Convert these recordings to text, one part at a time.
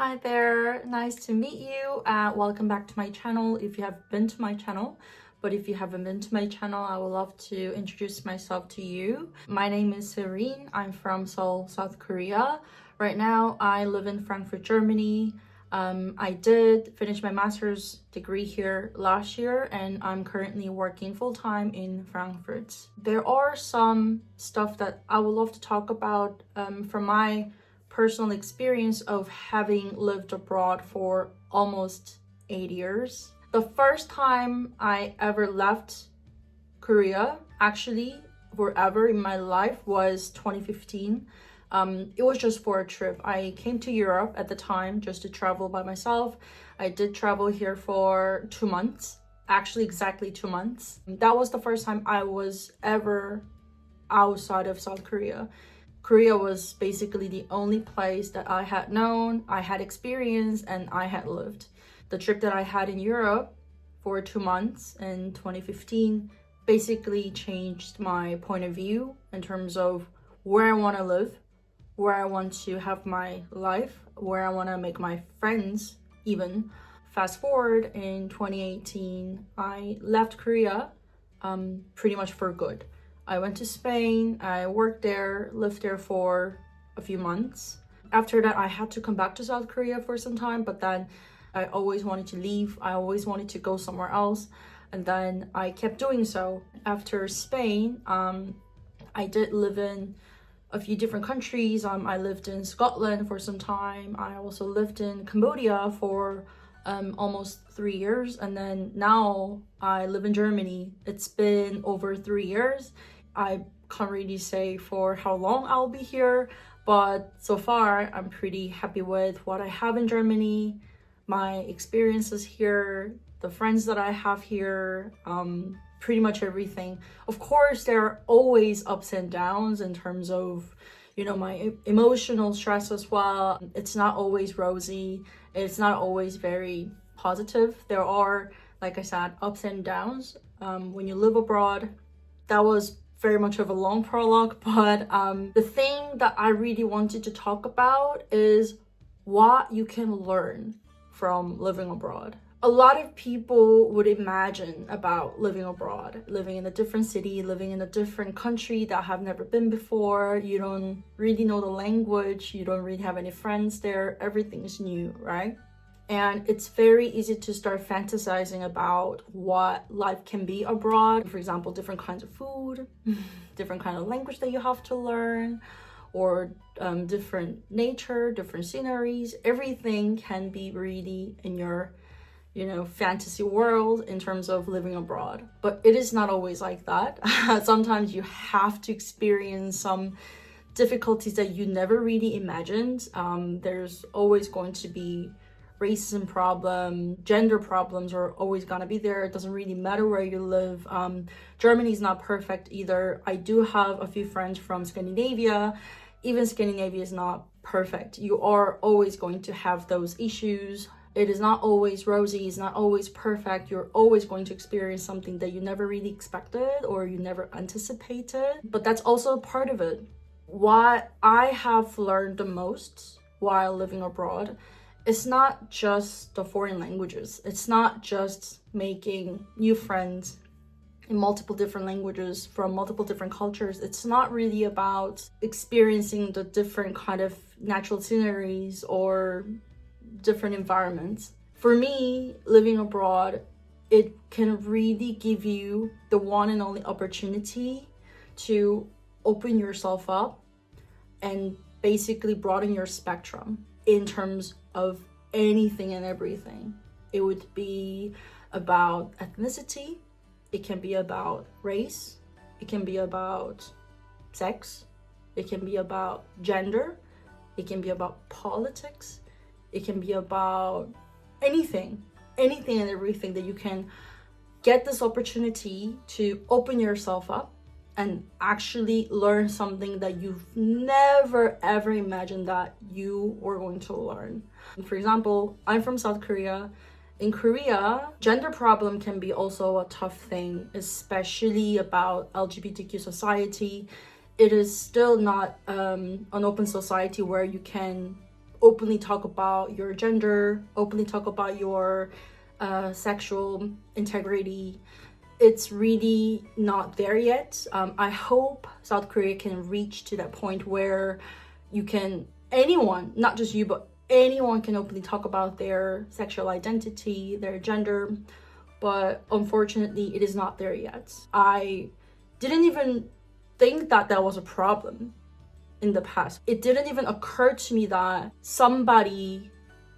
Hi there, nice to meet you. Welcome back to my channel if you have been to my channel. But if you haven't been to my channel, I would love to introduce myself to you. My name is Serene. I'm from Seoul, South Korea. Right now, I live in Frankfurt, Germany. I did finish my master's degree here last year, and I'm currently working full-time in Frankfurt. There are some stuff that I would love to talk about from my personal experience of having lived abroad for almost 8 years. The first time I ever left Korea, actually forever in my life, was 2015. It was just for a trip. I came to Europe at the time just to travel by myself. I did travel here for 2 months, actually exactly 2 months. That was the first time I was ever outside of South Korea. Korea was basically the only place that I had known, I had experienced, and I had lived. The trip that I had in Europe for 2 months in 2015 basically changed my point of view in terms of where I want to live, where I want to have my life, where I want to make my friends even. Fast forward in 2018, I left Korea pretty much for good. I went to Spain, I worked there, lived there for a few months. After that, I had to come back to South Korea for some time, but then I always wanted to leave. I always wanted to go somewhere else. And then I kept doing so. After Spain, I did live in a few different countries. I lived in Scotland for some time. I also lived in Cambodia for almost 3 years, and then now I live in Germany. It's been over 3 years. I can't really say for how long I'll be here, but so far I'm pretty happy with what I have in Germany, my experiences here, the friends that I have here, pretty much everything. Of course, there are always ups and downs in terms of, my emotional stress as well. It's not always rosy. It's not always very positive. There are, like I said, ups and downs. When you live abroad, that was very much of a long prologue, but the thing that I really wanted to talk about is what you can learn from living abroad. A lot of people would imagine about living abroad, living in a different city, living in a different country that have never been before. You don't really know the language, you don't really have any friends there, everything is new, right? And it's very easy to start fantasizing about what life can be abroad. For example, different kinds of food, different kind of language that you have to learn, or different nature, different sceneries. Everything can be really in your fantasy world in terms of living abroad. But it is not always like that. Sometimes you have to experience some difficulties that you never really imagined. There's always going to be racism problem, gender problems are always gonna be there. It doesn't really matter where you live. Germany is not perfect either. I do have a few friends from Scandinavia. Even Scandinavia is not perfect. You are always going to have those issues. It is not always rosy, it's not always perfect. You're always going to experience something that you never really expected or you never anticipated. But that's also a part of it. What I have learned the most while living abroad, it's not just the foreign languages. It's not just making new friends in multiple different languages from multiple different cultures. It's not really about experiencing the different kind of natural sceneries or different environments. For me, living abroad, it can really give you the one and only opportunity to open yourself up and basically broaden your spectrum in terms of anything and everything. It would be about ethnicity, it can be about race, it can be about sex, it can be about gender, it can be about politics, it can be about anything and everything that you can get this opportunity to open yourself up and actually learn something that you've never ever imagined that you were going to learn. For example, I'm from South Korea. In Korea, gender problem can be also a tough thing, especially about LGBTQ society. It is still not an open society where you can openly talk about your gender, openly talk about your sexual integrity. It's really not there yet. I hope South Korea can reach to that point where you can, anyone, not just you, but anyone can openly talk about their sexual identity, their gender. But unfortunately, it is not there yet. I didn't even think that that was a problem in the past. It didn't even occur to me that somebody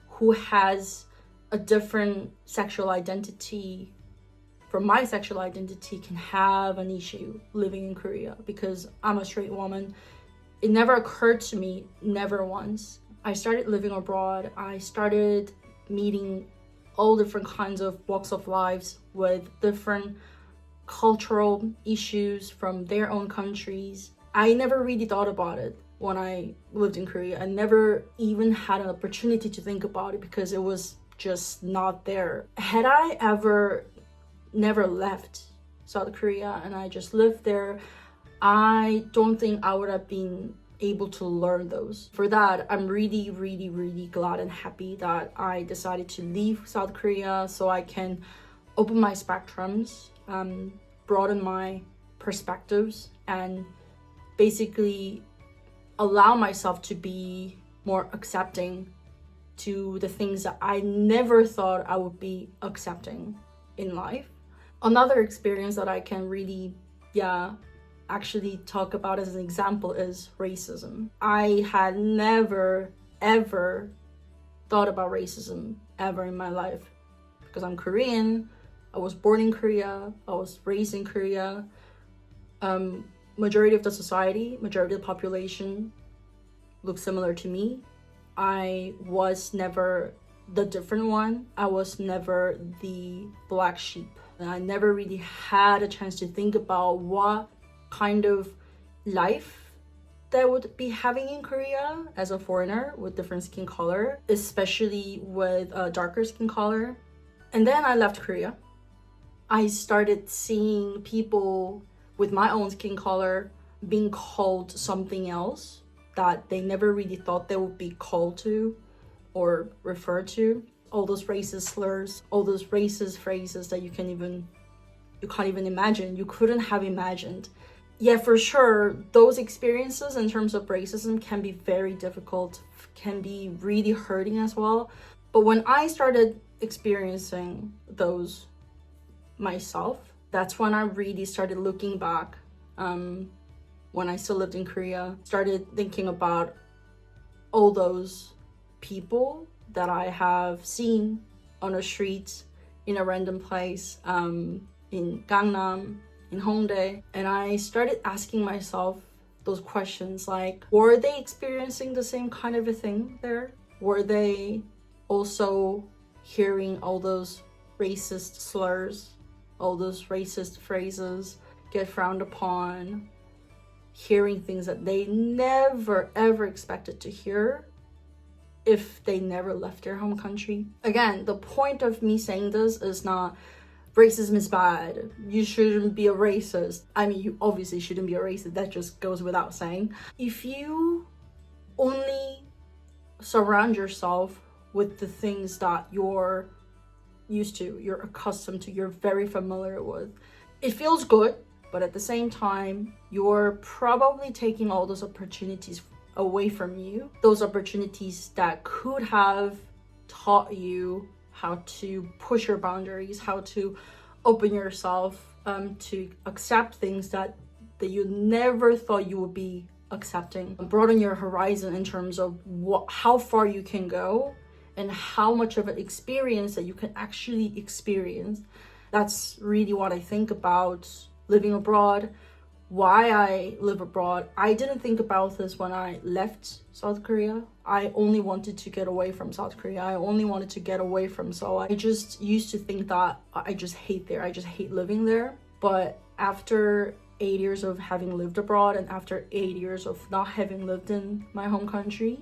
who has a different sexual identity from my sexual identity can have an issue living in Korea, because I'm a straight woman. It never occurred to me, never once. I started living abroad. I started meeting all different kinds of walks of lives with different cultural issues from their own countries. I never really thought about it when I lived in Korea. I never even had an opportunity to think about it because it was just not there. Had I ever never left South Korea and I just lived there, I don't think I would have been able to learn those. For that, I'm really, really, really glad and happy that I decided to leave South Korea so I can open my spectrums, broaden my perspectives, and basically allow myself to be more accepting to the things that I never thought I would be accepting in life. Another experience that I can really, actually talk about as an example is racism. I had never, ever thought about racism ever in my life because I'm Korean. I was born in Korea. I was raised in Korea. Majority of the society, majority of the population looks similar to me. I was never the different one. I was never the black sheep. And I never really had a chance to think about what kind of life that would be having in Korea as a foreigner with different skin color, especially with a darker skin color. And then I left Korea. I started seeing people with my own skin color being called something else that they never really thought they would be called to or referred to. All those racist slurs, all those racist phrases that you can't even imagine, you couldn't have imagined. Yeah, for sure, those experiences in terms of racism can be very difficult, can be really hurting as well. But when I started experiencing those myself, that's when I really started looking back. When I still lived in Korea, started thinking about all those people that I have seen on a street, in a random place, in Gangnam, in Hongdae. And I started asking myself those questions like, were they experiencing the same kind of a thing there? Were they also hearing all those racist slurs, all those racist phrases get frowned upon, hearing things that they never ever expected to hear if they never left their home country? Again, the point of me saying this is not racism is bad, you shouldn't be a racist. I mean, you obviously shouldn't be a racist, that just goes without saying. If you only surround yourself with the things that you're used to, you're accustomed to, you're very familiar with, it feels good, but at the same time, you're probably taking all those opportunities away from you. Those opportunities that could have taught you how to push your boundaries, how to open yourself to accept things that you never thought you would be accepting. Broaden your horizon in terms of how far you can go and how much of an experience that you can actually experience. That's really what I think about living abroad, why I live abroad. I didn't think about this when I left South Korea. I only wanted to get away from South Korea. I only wanted to get away from Seoul. I just used to think that I just hate there. I just hate living there. But after 8 years of having lived abroad and after 8 years of not having lived in my home country,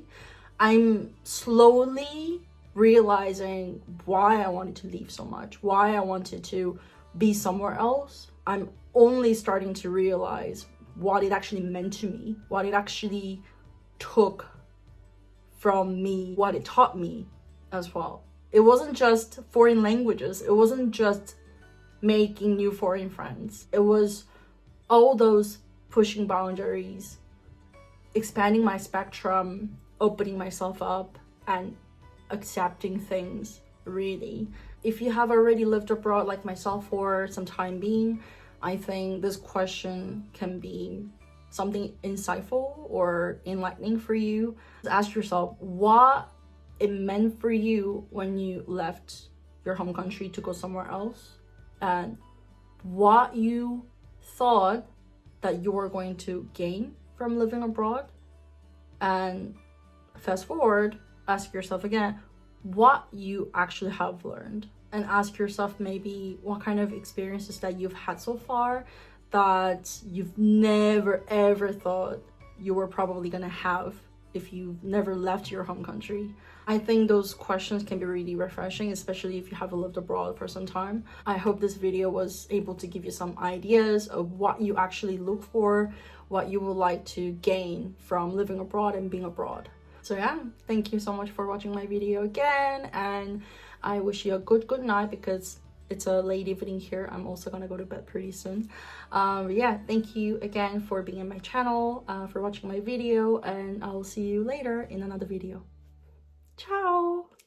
I'm slowly realizing why I wanted to leave so much, why I wanted to be somewhere else. I'm only starting to realize what it actually meant to me, what it actually took from me what it taught me as well. It wasn't just foreign languages. It wasn't just making new foreign friends. It was all those pushing boundaries, expanding my spectrum, opening myself up, and accepting things, really. If you have already lived abroad like myself for some time being, I think this question can be something insightful or enlightening for you. Ask yourself what it meant for you when you left your home country to go somewhere else, and what you thought that you were going to gain from living abroad. And fast forward, ask yourself again what you actually have learned, and ask yourself maybe what kind of experiences that you've had so far that you've never ever thought you were probably gonna have if you've never left your home country. I think those questions can be really refreshing, especially if you have lived abroad for some time. I hope this video was able to give you some ideas of what you actually look for, what you would like to gain from living abroad and being abroad. So yeah, thank you so much for watching my video again, and I wish you a good night because it's a late evening here. I'm also gonna go to bed pretty soon. Yeah, thank you again for being in my channel, for watching my video, and I'll see you later in another video. Ciao!